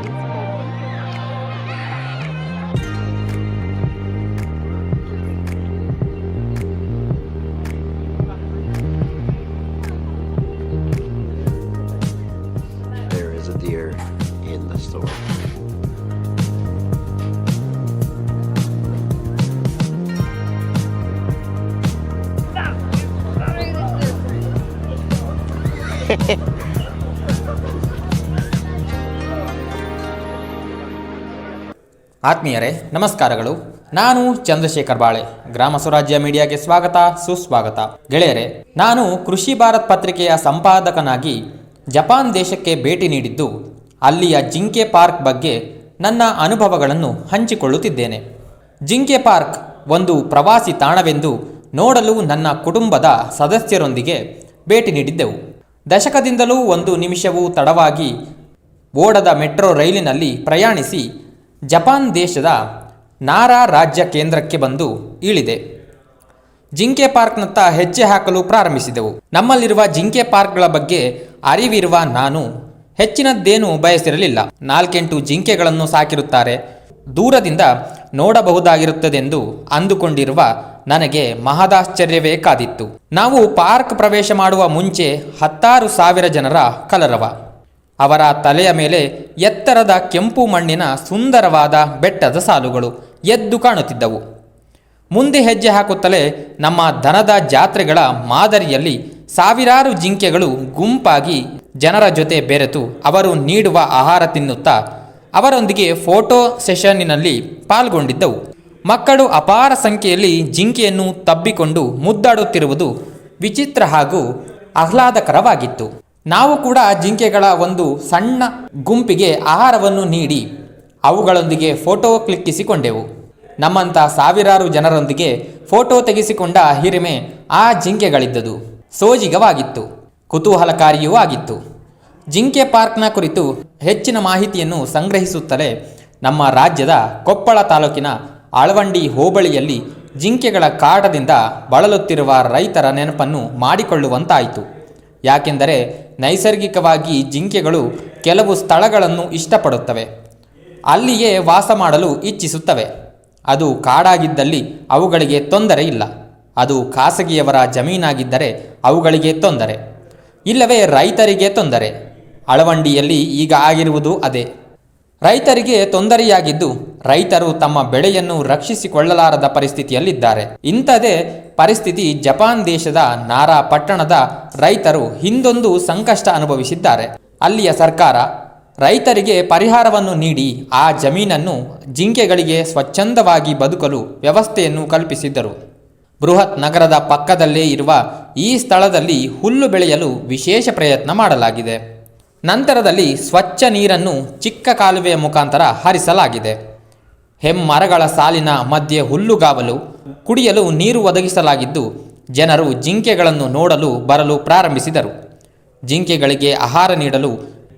There is a deer in the store. ಆತ್ಮೀಯರೇ ನಮಸ್ಕಾರಗಳು. ನಾನು ಚಂದ್ರಶೇಖರ್ ಬಾಳೆ. ಗ್ರಾಮ ಸ್ವರಾಜ್ಯ ಮೀಡಿಯಾಗೆ ಸ್ವಾಗತ, ಸುಸ್ವಾಗತ. ಗೆಳೆಯರೆ, ನಾನು ಕೃಷಿ ಭಾರತ್ ಪತ್ರಿಕೆಯ ಸಂಪಾದಕನಾಗಿ ಜಪಾನ್ ದೇಶಕ್ಕೆ ಭೇಟಿ ನೀಡಿದ್ದು ಅಲ್ಲಿಯ ಜಿಂಕೆ ಪಾರ್ಕ್ ಬಗ್ಗೆ ನನ್ನ ಅನುಭವಗಳನ್ನು ಹಂಚಿಕೊಳ್ಳುತ್ತಿದ್ದೇನೆ. ಜಿಂಕೆ ಪಾರ್ಕ್ ಒಂದು ಪ್ರವಾಸಿ ತಾಣವೆಂದು ನೋಡಲು ನನ್ನ ಕುಟುಂಬದ ಸದಸ್ಯರೊಂದಿಗೆ ಭೇಟಿ ನೀಡಿದ್ದೆವು. ದಶಕದಿಂದಲೂ ಒಂದು ನಿಮಿಷವೂ ತಡವಾಗಿ ಓಡದ ಮೆಟ್ರೋ ರೈಲಿನಲ್ಲಿ ಪ್ರಯಾಣಿಸಿ ಜಪಾನ್ ದೇಶದ ನಾರಾ ರಾಜ್ಯ ಕೇಂದ್ರಕ್ಕೆ ಬಂದು ಇಳಿದೆ. ಜಿಂಕೆ ಪಾರ್ಕ್ನತ್ತ ಹೆಜ್ಜೆ ಹಾಕಲು ಪ್ರಾರಂಭಿಸಿದೆವು. ನಮ್ಮಲ್ಲಿರುವ ಜಿಂಕೆ ಪಾರ್ಕ್ಗಳ ಬಗ್ಗೆ ಅರಿವಿರುವ ನಾನು ಹೆಚ್ಚಿನದ್ದೇನೂ ಬಯಸಿರಲಿಲ್ಲ. 4-8 ಜಿಂಕೆಗಳನ್ನು ಸಾಕಿರುತ್ತಾರೆ, ದೂರದಿಂದ ನೋಡಬಹುದಾಗಿರುತ್ತದೆಂದು ಅಂದುಕೊಂಡಿರುವ ನನಗೆ ಮಹದಾಶ್ಚರ್ಯವೇ ಕಾದಿತ್ತು. ನಾವು ಪಾರ್ಕ್ ಪ್ರವೇಶ ಮಾಡುವ ಮುಂಚೆ 10,000 ಜನರ ಕಲರವ. ಅವರ ತಲೆಯ ಮೇಲೆ ಎತ್ತರದ ಕೆಂಪು ಮಣ್ಣಿನ ಸುಂದರವಾದ ಬೆಟ್ಟದ ಸಾಲುಗಳು ಎದ್ದು ಕಾಣುತ್ತಿದ್ದವು. ಮುಂದೆ ಹೆಜ್ಜೆ ಹಾಕುತ್ತಲೇ ನಮ್ಮ ದನದ ಜಾತ್ರೆಗಳ ಮಾದರಿಯಲ್ಲಿ ಸಾವಿರಾರು ಜಿಂಕೆಗಳು ಗುಂಪಾಗಿ ಜನರ ಜೊತೆ ಬೆರೆತು ಅವರು ನೀಡುವ ಆಹಾರ ತಿನ್ನುತ್ತಾ ಅವರೊಂದಿಗೆ ಫೋಟೋ ಸೆಷನ್ನಿನಲ್ಲಿ ಪಾಲ್ಗೊಂಡಿದ್ದವು. ಮಕ್ಕಳು ಅಪಾರ ಸಂಖ್ಯೆಯಲ್ಲಿ ಜಿಂಕೆಯನ್ನು ತಬ್ಬಿಕೊಂಡು ಮುದ್ದಾಡುತ್ತಿರುವುದು ವಿಚಿತ್ರ ಹಾಗೂ ಆಹ್ಲಾದಕರವಾಗಿತ್ತು. ನಾವು ಕೂಡ ಜಿಂಕೆಗಳ ಒಂದು ಸಣ್ಣ ಗುಂಪಿಗೆ ಆಹಾರವನ್ನು ನೀಡಿ ಅವುಗಳೊಂದಿಗೆ ಫೋಟೋ ಕ್ಲಿಕ್ಕಿಸಿಕೊಂಡೆವು. ನಮ್ಮಂಥ ಸಾವಿರಾರು ಜನರೊಂದಿಗೆ ಫೋಟೋ ತೆಗೆಸಿಕೊಂಡ ಹಿರಿಮೆ ಆ ಜಿಂಕೆಗಳಿದ್ದದು. ಸೋಜಿಗವಾಗಿತ್ತು, ಕುತೂಹಲಕಾರಿಯೂ ಆಗಿತ್ತು. ಜಿಂಕೆ ಪಾರ್ಕ್ನ ಕುರಿತು ಹೆಚ್ಚಿನ ಮಾಹಿತಿಯನ್ನು ಸಂಗ್ರಹಿಸುತ್ತಲೇ ನಮ್ಮ ರಾಜ್ಯದ ಕೊಪ್ಪಳ ತಾಲೂಕಿನ ಆಳವಂಡಿ ಹೋಬಳಿಯಲ್ಲಿ ಜಿಂಕೆಗಳ ಕಾಟದಿಂದ ಬಳಲುತ್ತಿರುವ ರೈತರ ನೆನಪನ್ನು ಮಾಡಿಕೊಳ್ಳುವಂತಾಯಿತು. ಯಾಕೆಂದರೆ ನೈಸರ್ಗಿಕವಾಗಿ ಜಿಂಕೆಗಳು ಕೆಲವು ಸ್ಥಳಗಳನ್ನು ಇಷ್ಟಪಡುತ್ತವೆ, ಅಲ್ಲಿಯೇ ವಾಸ ಮಾಡಲು ಇಚ್ಛಿಸುತ್ತವೆ. ಅದು ಕಾಡಾಗಿದ್ದಲ್ಲಿ ಅವುಗಳಿಗೆ ತೊಂದರೆ ಇಲ್ಲ, ಅದು ಖಾಸಗಿಯವರ ಜಮೀನಾಗಿದ್ದರೆ ಅವುಗಳಿಗೆ ತೊಂದರೆ, ಇಲ್ಲವೇ ರೈತರಿಗೆ ತೊಂದರೆ. ಆಳವಂಡಿಯಲ್ಲಿ ಈಗ ಆಗಿರುವುದು ಅದೇ. ರೈತರಿಗೆ ತೊಂದರೆಯಾಗಿದ್ದು ರೈತರು ತಮ್ಮ ಬೆಳೆಯನ್ನು ರಕ್ಷಿಸಿಕೊಳ್ಳಲಾರದ ಪರಿಸ್ಥಿತಿಯಲ್ಲಿದ್ದಾರೆ. ಇಂಥದೇ ಪರಿಸ್ಥಿತಿ ಜಪಾನ್ ದೇಶದ ನಾರಾ ಪಟ್ಟಣದ ರೈತರು ಹಿಂದೊಂದು ಸಂಕಷ್ಟ ಅನುಭವಿಸಿದ್ದಾರೆ. ಅಲ್ಲಿಯ ಸರ್ಕಾರ ರೈತರಿಗೆ ಪರಿಹಾರವನ್ನು ನೀಡಿ ಆ ಜಮೀನನ್ನು ಜಿಂಕೆಗಳಿಗೆ ಸ್ವಚ್ಛಂದವಾಗಿ ಬದುಕಲು ವ್ಯವಸ್ಥೆಯನ್ನು ಕಲ್ಪಿಸಿದ್ದರು. ಬೃಹತ್ ನಗರದ ಪಕ್ಕದಲ್ಲೇ ಇರುವ ಈ ಸ್ಥಳದಲ್ಲಿ ಹುಲ್ಲು ಬೆಳೆಯಲು ವಿಶೇಷ ಪ್ರಯತ್ನ ಮಾಡಲಾಗಿದೆ. ನಂತರದಲ್ಲಿ ಸ್ವಚ್ಛ ನೀರನ್ನು ಚಿಕ್ಕ ಕಾಲುವೆಯ ಮುಖಾಂತರ ಹರಿಸಲಾಗಿದೆ. ಹೆಮ್ಮರಗಳ ಸಾಲಿನ ಮಧ್ಯೆ ಹುಲ್ಲುಗಾವಲು, ಕುಡಿಯಲು ನೀರು ಒದಗಿಸಲಾಗಿದ್ದು ಜನರು ಜಿಂಕೆಗಳನ್ನು ನೋಡಲು ಬರಲು ಪ್ರಾರಂಭಿಸಿದರು. ಜಿಂಕೆಗಳಿಗೆ ಆಹಾರ ನೀಡಲು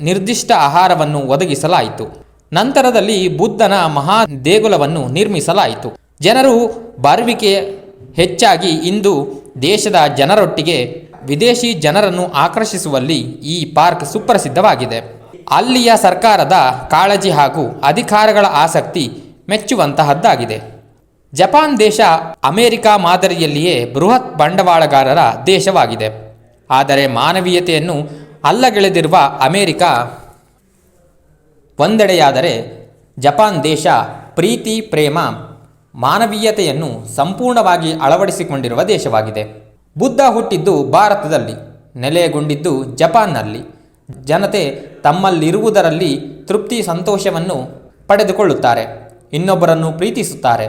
ನಿರ್ದಿಷ್ಟ ಆಹಾರವನ್ನು ಒದಗಿಸಲಾಯಿತು. ನಂತರದಲ್ಲಿ ಬುದ್ಧನ ಮಹಾ ದೇಗುಲವನ್ನು ನಿರ್ಮಿಸಲಾಯಿತು. ಜನರು ಬರುವಿಕೆ ಹೆಚ್ಚಾಗಿ ಇಂದು ದೇಶದ ಜನರೊಟ್ಟಿಗೆ ವಿದೇಶಿ ಜನರನ್ನು ಆಕರ್ಷಿಸುವಲ್ಲಿ ಈ ಪಾರ್ಕ್ ಸುಪ್ರಸಿದ್ಧವಾಗಿದೆ. ಅಲ್ಲಿಯ ಸರ್ಕಾರದ ಕಾಳಜಿ ಹಾಗೂ ಅಧಿಕಾರಿಗಳ ಆಸಕ್ತಿ ಮೆಚ್ಚುವಂತಹದ್ದಾಗಿದೆ. ಜಪಾನ್ ದೇಶ ಅಮೆರಿಕ ಮಾದರಿಯಲ್ಲಿಯೇ ಬೃಹತ್ ಬಂಡವಾಳಗಾರರ ದೇಶವಾಗಿದೆ. ಆದರೆ ಮಾನವೀಯತೆಯನ್ನು ಅಲ್ಲಗೆಳೆದಿರುವ ಅಮೆರಿಕ ಒಂದೆಡೆಯಾದರೆ ಜಪಾನ್ ದೇಶ ಪ್ರೀತಿ, ಪ್ರೇಮ, ಮಾನವೀಯತೆಯನ್ನು ಸಂಪೂರ್ಣವಾಗಿ ಅಳವಡಿಸಿಕೊಂಡಿರುವ ದೇಶವಾಗಿದೆ. ಬುದ್ಧ ಹುಟ್ಟಿದ್ದು ಭಾರತದಲ್ಲಿ, ನೆಲೆಗೊಂಡಿದ್ದು ಜಪಾನ್ನಲ್ಲಿ. ಜನತೆ ತಮ್ಮಲ್ಲಿರುವುದರಲ್ಲಿ ತೃಪ್ತಿ, ಸಂತೋಷವನ್ನು ಪಡೆದುಕೊಳ್ಳುತ್ತಾರೆ, ಇನ್ನೊಬ್ಬರನ್ನು ಪ್ರೀತಿಸುತ್ತಾರೆ,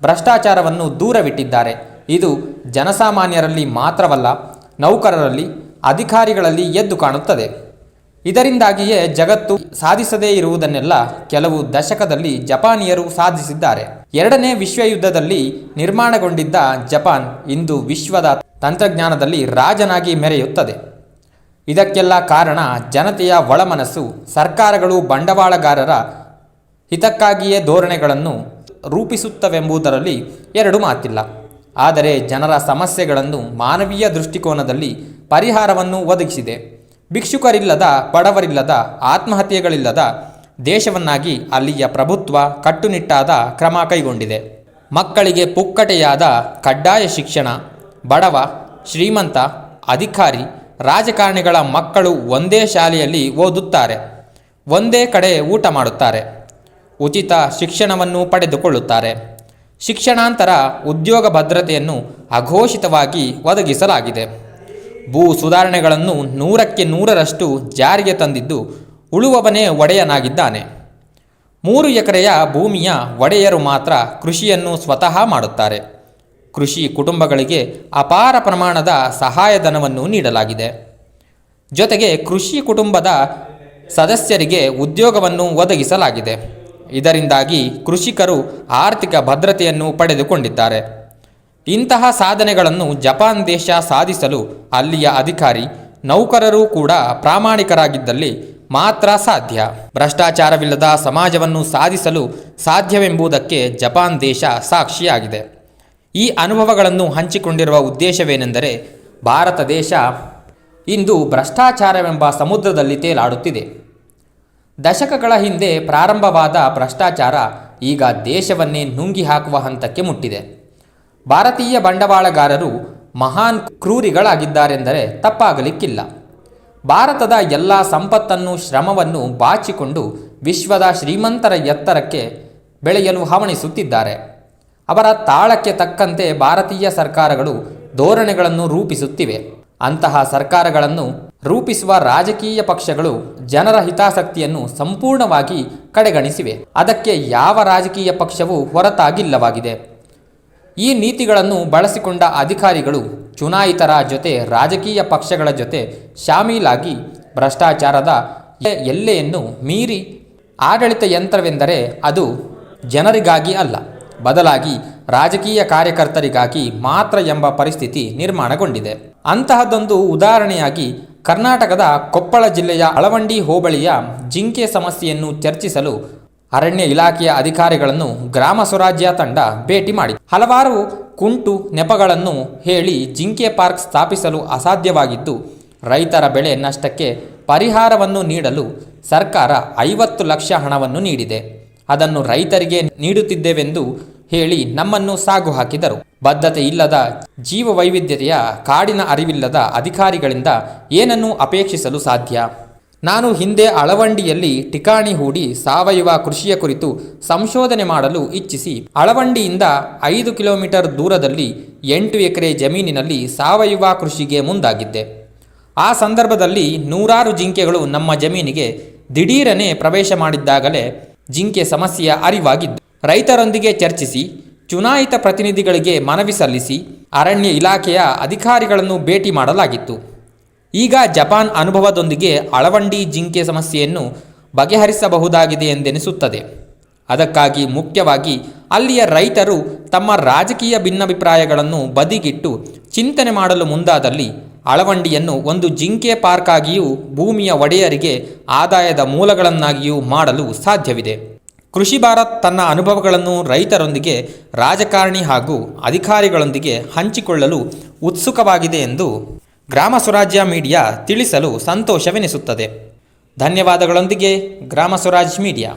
ಭ್ರಷ್ಟಾಚಾರವನ್ನು ದೂರವಿಟ್ಟಿದ್ದಾರೆ. ಇದು ಜನಸಾಮಾನ್ಯರಲ್ಲಿ ಮಾತ್ರವಲ್ಲ, ನೌಕರರಲ್ಲಿ, ಅಧಿಕಾರಿಗಳಲ್ಲಿ ಎದ್ದು ಕಾಣುತ್ತದೆ. ಇದರಿಂದಾಗಿಯೇ ಜಗತ್ತು ಸಾಧಿಸದೇ ಇರುವುದನ್ನೆಲ್ಲ ಕೆಲವು ದಶಕದಲ್ಲಿ ಜಪಾನಿಯರು ಸಾಧಿಸಿದ್ದಾರೆ. 2ನೇ ವಿಶ್ವಯುದ್ಧದಲ್ಲಿ ನಿರ್ಮಾಣಗೊಂಡಿದ್ದ ಜಪಾನ್ ಇಂದು ವಿಶ್ವದ ತಂತ್ರಜ್ಞಾನದಲ್ಲಿ ರಾಜನಾಗಿ ಮೆರೆಯುತ್ತದೆ. ಇದಕ್ಕೆಲ್ಲ ಕಾರಣ ಜನತೆಯ ಒಳಮನಸ್ಸು. ಸರ್ಕಾರಗಳು ಬಂಡವಾಳಗಾರರ ಹಿತಕ್ಕಾಗಿಯೇ ಧೋರಣೆಗಳನ್ನು ರೂಪಿಸುತ್ತವೆಂಬುದರಲ್ಲಿ 2 ಮಾತಿಲ್ಲ. ಆದರೆ ಜನರ ಸಮಸ್ಯೆಗಳನ್ನು ಮಾನವೀಯ ದೃಷ್ಟಿಕೋನದಲ್ಲಿ ಪರಿಹಾರವನ್ನು ಒದಗಿಸಿದೆ. ಭಿಕ್ಷುಕರಿಲ್ಲದ, ಬಡವರಿಲ್ಲದ, ಆತ್ಮಹತ್ಯೆಗಳಿಲ್ಲದ ದೇಶವನ್ನಾಗಿ ಅಲ್ಲಿಯ ಪ್ರಭುತ್ವ ಕಟ್ಟುನಿಟ್ಟಾದ ಕ್ರಮ ಕೈಗೊಂಡಿದೆ. ಮಕ್ಕಳಿಗೆ ಪುಕ್ಕಟೆಯಾದ ಕಡ್ಡಾಯ ಶಿಕ್ಷಣ, ಬಡವ, ಶ್ರೀಮಂತ, ಅಧಿಕಾರಿ, ರಾಜಕಾರಣಿಗಳ ಮಕ್ಕಳು ಒಂದೇ ಶಾಲೆಯಲ್ಲಿ ಓದುತ್ತಾರೆ, ಒಂದೇ ಕಡೆ ಊಟ ಮಾಡುತ್ತಾರೆ, ಉಚಿತ ಶಿಕ್ಷಣವನ್ನು ಪಡೆದುಕೊಳ್ಳುತ್ತಾರೆ. ಶಿಕ್ಷಣಾಂತರ ಉದ್ಯೋಗ ಭದ್ರತೆಯನ್ನು ಅಘೋಷಿತವಾಗಿ ಒದಗಿಸಲಾಗಿದೆ. ಭೂ ಸುಧಾರಣೆಗಳನ್ನು 100ಕ್ಕೆ 100ರಷ್ಟು ಜಾರಿಗೆ ತಂದಿದ್ದು ಉಳುವವನೇ ಒಡೆಯನಾಗಿದ್ದಾನೆ. 3 ಎಕರೆಯ ಭೂಮಿಯ ಒಡೆಯರು ಮಾತ್ರ ಕೃಷಿಯನ್ನು ಸ್ವತಃ ಮಾಡುತ್ತಾರೆ. ಕೃಷಿ ಕುಟುಂಬಗಳಿಗೆ ಅಪಾರ ಪ್ರಮಾಣದ ಸಹಾಯಧನವನ್ನು ನೀಡಲಾಗಿದೆ. ಜೊತೆಗೆ ಕೃಷಿ ಕುಟುಂಬದ ಸದಸ್ಯರಿಗೆ ಉದ್ಯೋಗವನ್ನು ಒದಗಿಸಲಾಗಿದೆ. ಇದರಿಂದಾಗಿ ಕೃಷಿಕರು ಆರ್ಥಿಕ ಭದ್ರತೆಯನ್ನು ಪಡೆದುಕೊಂಡಿದ್ದಾರೆ. ಇಂತಹ ಸಾಧನೆಗಳನ್ನು ಜಪಾನ್ ದೇಶ ಸಾಧಿಸಲು ಅಲ್ಲಿಯ ಅಧಿಕಾರಿ, ನೌಕರರು ಕೂಡ ಪ್ರಾಮಾಣಿಕರಾಗಿದ್ದಲ್ಲಿ ಮಾತ್ರ ಸಾಧ್ಯ. ಭ್ರಷ್ಟಾಚಾರವಿಲ್ಲದ ಸಮಾಜವನ್ನು ಸಾಧಿಸಲು ಸಾಧ್ಯವೆಂಬುದಕ್ಕೆ ಜಪಾನ್ ದೇಶ ಸಾಕ್ಷಿಯಾಗಿದೆ. ಈ ಅನುಭವಗಳನ್ನು ಹಂಚಿಕೊಂಡಿರುವ ಉದ್ದೇಶವೇನೆಂದರೆ, ಭಾರತ ದೇಶ ಇಂದು ಭ್ರಷ್ಟಾಚಾರವೆಂಬ ಸಮುದ್ರದಲ್ಲಿ ತೇಲಾಡುತ್ತಿದೆ. ದಶಕಗಳ ಹಿಂದೆ ಪ್ರಾರಂಭವಾದ ಭ್ರಷ್ಟಾಚಾರ ಈಗ ದೇಶವನ್ನೇ ನುಂಗಿ ಹಾಕುವ ಹಂತಕ್ಕೆ ಮುಟ್ಟಿದೆ. ಭಾರತೀಯ ಬಂಡವಾಳಗಾರರು ಮಹಾನ್ ಕ್ರೂರಿಗಳಾಗಿದ್ದಾರೆಂದರೆ ತಪ್ಪಾಗಲಿಕ್ಕಿಲ್ಲ. ಭಾರತದ ಎಲ್ಲ ಸಂಪತ್ತನ್ನು, ಶ್ರಮವನ್ನು ಬಾಚಿಕೊಂಡು ವಿಶ್ವದ ಶ್ರೀಮಂತರ ಎತ್ತರಕ್ಕೆ ಬೆಳೆಯಲು ಹವಣಿಸುತ್ತಿದ್ದಾರೆ. ಅವರ ತಾಳಕ್ಕೆ ತಕ್ಕಂತೆ ಭಾರತೀಯ ಸರ್ಕಾರಗಳು ಧೋರಣೆಗಳನ್ನು ರೂಪಿಸುತ್ತಿವೆ. ಅಂತಹ ಸರ್ಕಾರಗಳನ್ನು ರೂಪಿಸುವ ರಾಜಕೀಯ ಪಕ್ಷಗಳು ಜನರ ಹಿತಾಸಕ್ತಿಯನ್ನು ಸಂಪೂರ್ಣವಾಗಿ ಕಡೆಗಣಿಸಿವೆ. ಅದಕ್ಕೆ ಯಾವ ರಾಜಕೀಯ ಪಕ್ಷವೂ ಹೊರತಾಗಿಲ್ಲವಾಗಿದೆ. ಈ ನೀತಿಗಳನ್ನು ಬಳಸಿಕೊಂಡ ಅಧಿಕಾರಿಗಳು ಚುನಾಯಿತರ ಜೊತೆ, ರಾಜಕೀಯ ಪಕ್ಷಗಳ ಜೊತೆ ಶಾಮೀಲಾಗಿ ಭ್ರಷ್ಟಾಚಾರದ ಎಲ್ಲೆಯನ್ನು ಮೀರಿ ಆಡಳಿತ ಯಂತ್ರವೆಂದರೆ ಅದು ಜನರಿಗಾಗಿ ಅಲ್ಲ, ಬದಲಾಗಿ ರಾಜಕೀಯ ಕಾರ್ಯಕರ್ತರಿಗಾಗಿ ಮಾತ್ರ ಎಂಬ ಪರಿಸ್ಥಿತಿ ನಿರ್ಮಾಣಗೊಂಡಿದೆ. ಅಂತಹದೊಂದು ಉದಾಹರಣೆಯಾಗಿ ಕರ್ನಾಟಕದ ಕೊಪ್ಪಳ ಜಿಲ್ಲೆಯ ಅಳವಂಡಿ ಹೋಬಳಿಯ ಜಿಂಕೆ ಸಮಸ್ಯೆಯನ್ನು ಚರ್ಚಿಸಲು ಅರಣ್ಯ ಇಲಾಖೆಯ ಅಧಿಕಾರಿಗಳನ್ನು ಗ್ರಾಮ ಸ್ವರಾಜ್ಯ ತಂಡ ಭೇಟಿ ಮಾಡಿ ಹಲವಾರು ಕುಂಟು ನೆಪಗಳನ್ನು ಹೇಳಿ ಜಿಂಕೆ ಪಾರ್ಕ್ ಸ್ಥಾಪಿಸಲು ಅಸಾಧ್ಯವಾಗಿದ್ದು, ರೈತರ ಬೆಳೆ ನಷ್ಟಕ್ಕೆ ಪರಿಹಾರವನ್ನು ನೀಡಲು ಸರ್ಕಾರ 50 ಲಕ್ಷ ಹಣವನ್ನು ನೀಡಿದೆ. ಅದನ್ನು ರೈತರಿಗೆ ನೀಡುತ್ತಿದ್ದೇವೆಂದು ಹೇಳಿ ನಮ್ಮನ್ನು ಸಾಗು ಹಾಕಿದರು. ಬದ್ಧತೆ ಇಲ್ಲದ, ಜೀವ ವೈವಿಧ್ಯತೆಯ ಕಾಡಿನ ಅರಿವಿಲ್ಲದ ಅಧಿಕಾರಿಗಳಿಂದ ಏನನ್ನು ಅಪೇಕ್ಷಿಸಲು ಸಾಧ್ಯ? ನಾನು ಹಿಂದೆ ಅಳವಂಡಿಯಲ್ಲಿ ಠಿಕಾಣಿ ಹೂಡಿ ಸಾವಯವ ಕೃಷಿಯ ಕುರಿತು ಸಂಶೋಧನೆ ಮಾಡಲು ಇಚ್ಛಿಸಿ ಅಳವಂಡಿಯಿಂದ 5 ಕಿಲೋಮೀಟರ್ ದೂರದಲ್ಲಿ 8 ಎಕರೆ ಜಮೀನಿನಲ್ಲಿ ಸಾವಯವ ಕೃಷಿಗೆ ಮುಂದಾಗಿದ್ದೆ. ಆ ಸಂದರ್ಭದಲ್ಲಿ ನೂರಾರು ಜಿಂಕೆಗಳು ನಮ್ಮ ಜಮೀನಿಗೆ ದಿಢೀರನೆ ಪ್ರವೇಶ ಮಾಡಿದ್ದಾಗಲೇ ಜಿಂಕೆ ಸಮಸ್ಯೆಯ ಅರಿವಾಗಿದ್ದು, ರೈತರೊಂದಿಗೆ ಚರ್ಚಿಸಿ, ಚುನಾಯಿತ ಪ್ರತಿನಿಧಿಗಳಿಗೆ ಮನವಿ ಸಲ್ಲಿಸಿ, ಅರಣ್ಯ ಇಲಾಖೆಯ ಅಧಿಕಾರಿಗಳನ್ನು ಭೇಟಿ ಮಾಡಲಾಗಿತ್ತು. ಈಗ ಜಪಾನ್ ಅನುಭವದೊಂದಿಗೆ ಅಳವಂಡಿ ಜಿಂಕೆ ಸಮಸ್ಯೆಯನ್ನು ಬಗೆಹರಿಸಬಹುದಾಗಿದೆ ಎಂದೆನಿಸುತ್ತದೆ. ಅದಕ್ಕಾಗಿ ಮುಖ್ಯವಾಗಿ ಅಲ್ಲಿಯ ರೈತರು ತಮ್ಮ ರಾಜಕೀಯ ಭಿನ್ನಾಭಿಪ್ರಾಯಗಳನ್ನು ಬದಿಗಿಟ್ಟು ಚಿಂತನೆ ಮಾಡಲು ಮುಂದಾದಲ್ಲಿ ಅಳವಂಡಿಯನ್ನು ಒಂದು ಜಿಂಕೆ ಪಾರ್ಕ್ ಆಗಿಯೂ ಭೂಮಿಯ ಒಡೆಯರಿಗೆ ಆದಾಯದ ಮೂಲಗಳನ್ನಾಗಿಯೂ ಮಾಡಲು ಸಾಧ್ಯವಿದೆ. ಕೃಷಿ ಭಾರತ್ ತನ್ನ ಅನುಭವಗಳನ್ನು ರೈತರೊಂದಿಗೆ, ರಾಜಕಾರಣಿ ಹಾಗೂ ಅಧಿಕಾರಿಗಳೊಂದಿಗೆ ಹಂಚಿಕೊಳ್ಳಲು ಉತ್ಸುಕವಾಗಿದೆ ಎಂದು ಗ್ರಾಮ ಸ್ವರಾಜ್ಯ ಮೀಡಿಯಾ ತಿಳಿಸಲು ಸಂತೋಷವೆನಿಸುತ್ತದೆ. ಧನ್ಯವಾದಗಳೊಂದಿಗೆ ಗ್ರಾಮ ಸ್ವರಾಜ್ ಮೀಡಿಯಾ.